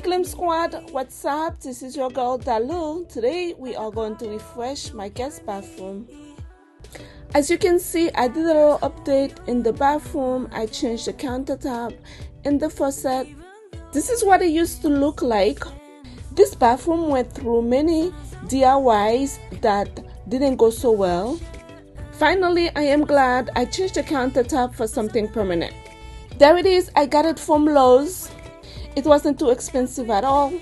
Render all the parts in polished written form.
Glam Squad, what's up? This is your girl Dalou. Today we are going to refresh my guest bathroom. As you can see, I did a little update in the bathroom. I changed the countertop and the faucet. This is what it used to look like. This bathroom went through many DIYs that didn't go so well. Finally, I am glad I changed the countertop for something permanent. There it is. I got it from Lowe's. It wasn't too expensive at all.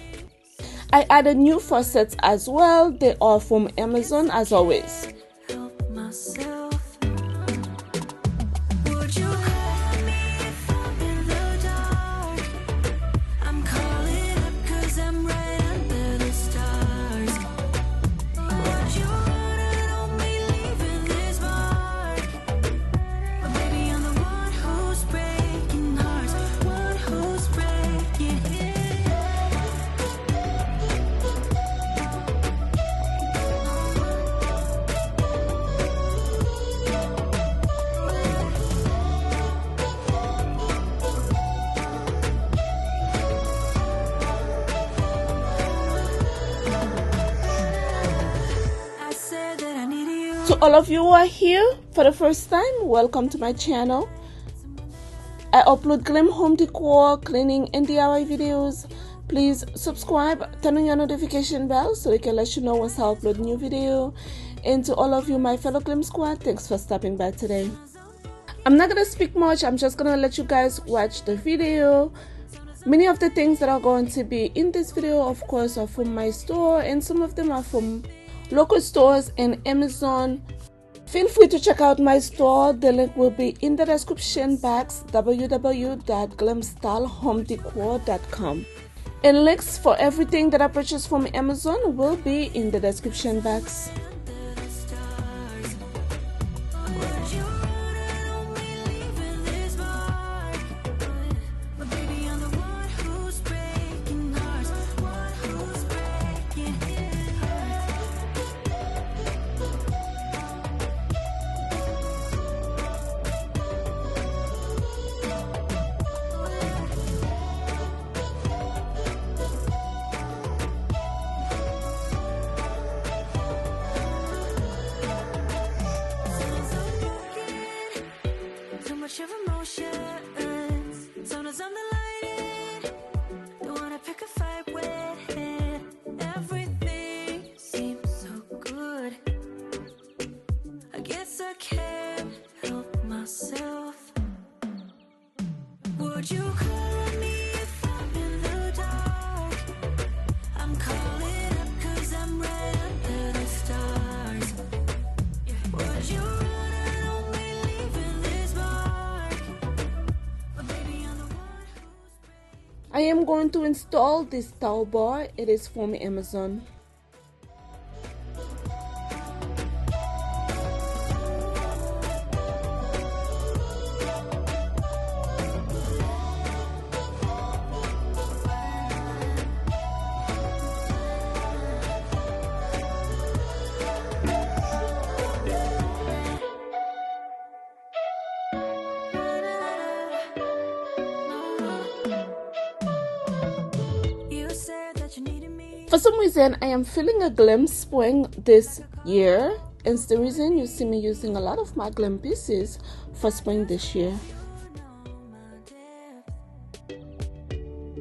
I added new faucets as well. They are from Amazon as always. To all of you who are here for the first time, welcome to my channel. I upload glam home decor, cleaning and DIY videos. Please subscribe, turn on your notification bell so they can let you know once I upload new video. And to all of you, my fellow Glam Squad, thanks for stopping by today. I'm not going to speak much. I'm just going to let you guys watch the video. Many of the things that are going to be in this video, of course, are from my store, and some of them are from local stores and Amazon. Feel free to check out my store. The link will be in the description box, www.glamstylehomedecor.com. And links for everything that I purchased from Amazon will be in the description box. Of emotions, sometimes I'm the lighting, don't wanna pick a fight with it. Everything seems so good, I guess I can't help myself. Would you call me if I'm in the dark? I'm calling up 'cause I'm right under the stars. Would you I am going to install this towel bar. It is from Amazon. For some reason, I am feeling a glam spring this year. It's the reason you see me using a lot of my glam pieces for spring this year.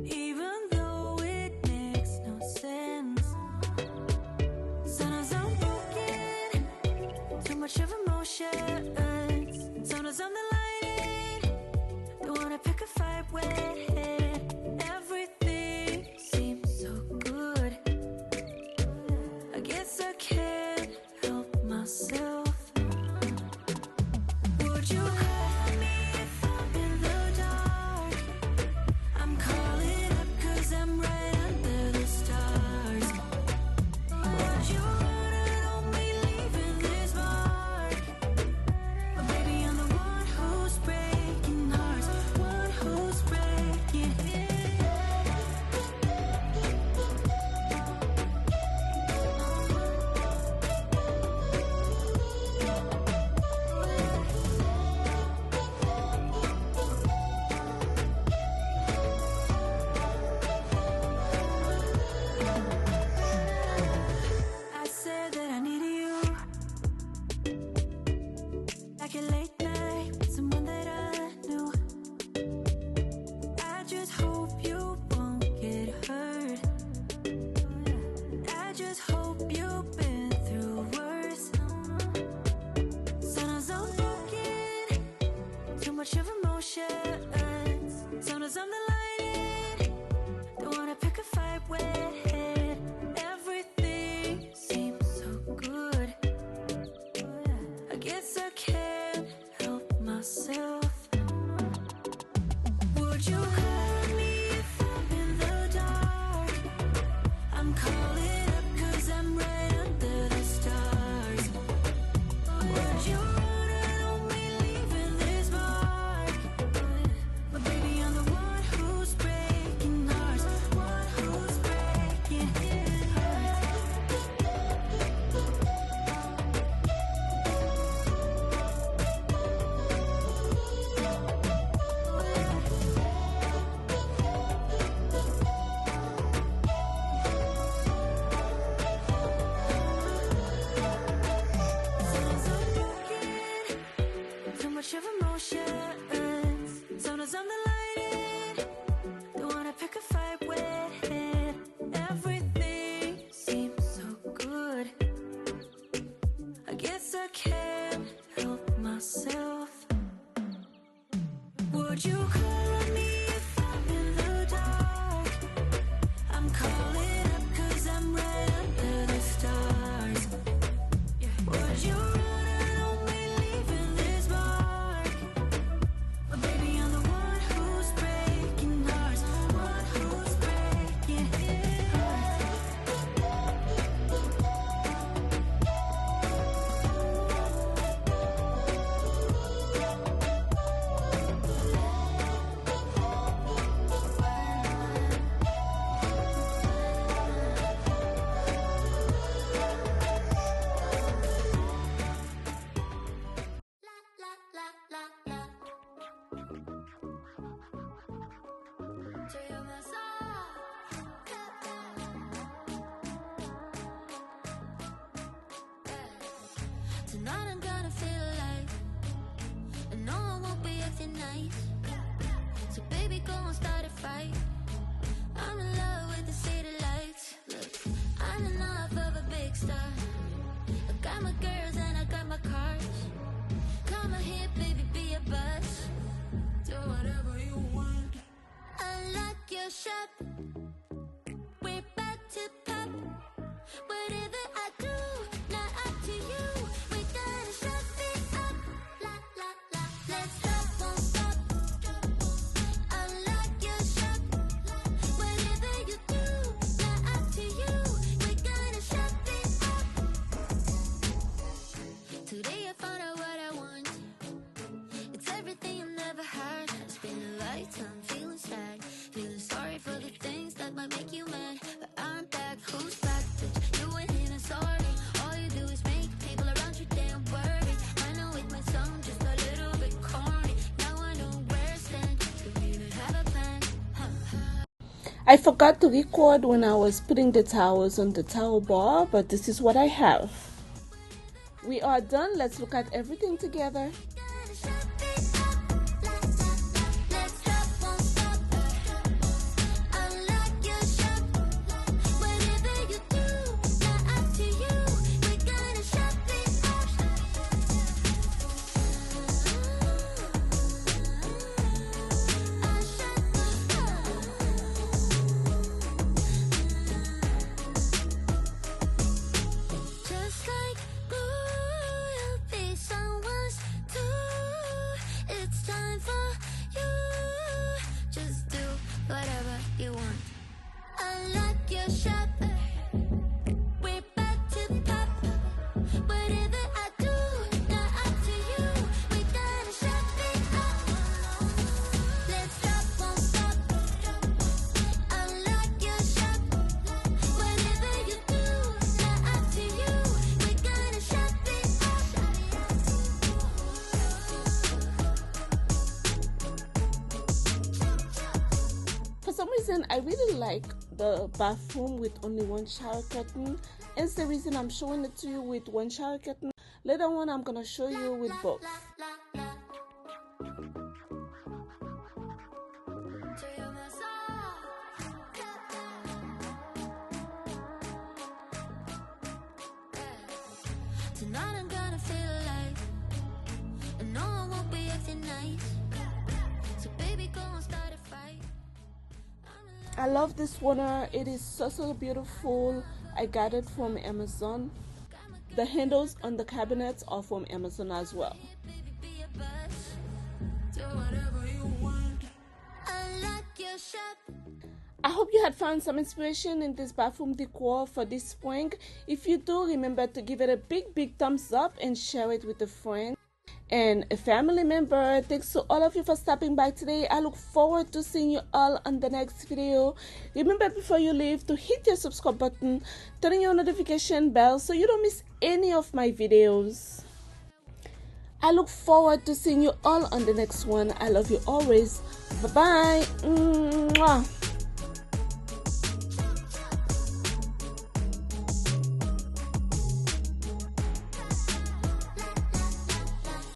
even though it makes no sense, sometimes I'm broken, too much of emotions, sometimes I'm the lighting, don't wanna pick a fight with it. Everything seems so good, I guess I can't help myself. Would you call me if I'm in the dark? I'm calling up 'cause I'm right under the stars. Would you want me leaving this mark? But baby, I'm the one who's breaking hearts, one who's breaking it. Tonight I'm gonna feel alive, and no, I won't be acting nice. So baby, go and start a fight. I'm in love with the city lights. Look, I'm enough of a big star. I got my girls and I got my cars. Come here, baby, be a buzz. Do whatever you want. Unlock your shop. We're about to pop. Whatever I do, not up to you. We're gonna shut it up. La la la. Let's stop, won't stop. Unlock your shop. Whatever you do, not up to you. We're gonna shut it up. Today I found out what I want. It's everything I've never had. It's been a lifetime feeling sad, feeling sorry for the things that might make you mad. But I'm back, who's back, bitch? You ain't even sorry. All you do is make people around you damn worry. I know it might sound just a little bit corny. Now I know where I stand. Don't even have a plan. I forgot to record when I was putting the towels on the towel bar, but this is what I have. We are done. Let's look at everything together. Gonna shut it up. La la la. Let's stop, won't stop. Unlock your shop. Whatever you do, not up to you. We're gonna shut it up. I'll shut it up. Just like glue, you'll be someone's too. It's time for you. Just do whatever you want. Unlock your shop. We're about to pop. Whatever I do, not up to you. We're gonna shut it up. Let's stop, won't stop. Unlock your shop. Whatever you do, not up to you. We're gonna shut it up. For some reason, I really like the bathroom with only one shower curtain. It's the reason I'm showing it to you with one shower curtain. Later on, I'm gonna show you with both. La la. To your massage. Tonight I'm gonna feel alive, and no, I won't be acting nice. So baby, go and start a fight. I love this sweater. It is so beautiful. I got it from Amazon. The handles on the cabinets are from Amazon as well. Baby, be a buzz. Do whatever you want. Unlock your shop. I hope you had found some inspiration in this bathroom decor for this spring. If you do, remember to give it a big thumbs up and share it with a friend and a family member. Thanks to all of you for stopping by today. I look forward to seeing you all on the next video. Remember before you leave to hit your subscribe button, turn on your notification bell so you don't miss any of my videos. I look forward to seeing you all on the next one. I love you always. Bye bye. Mwah.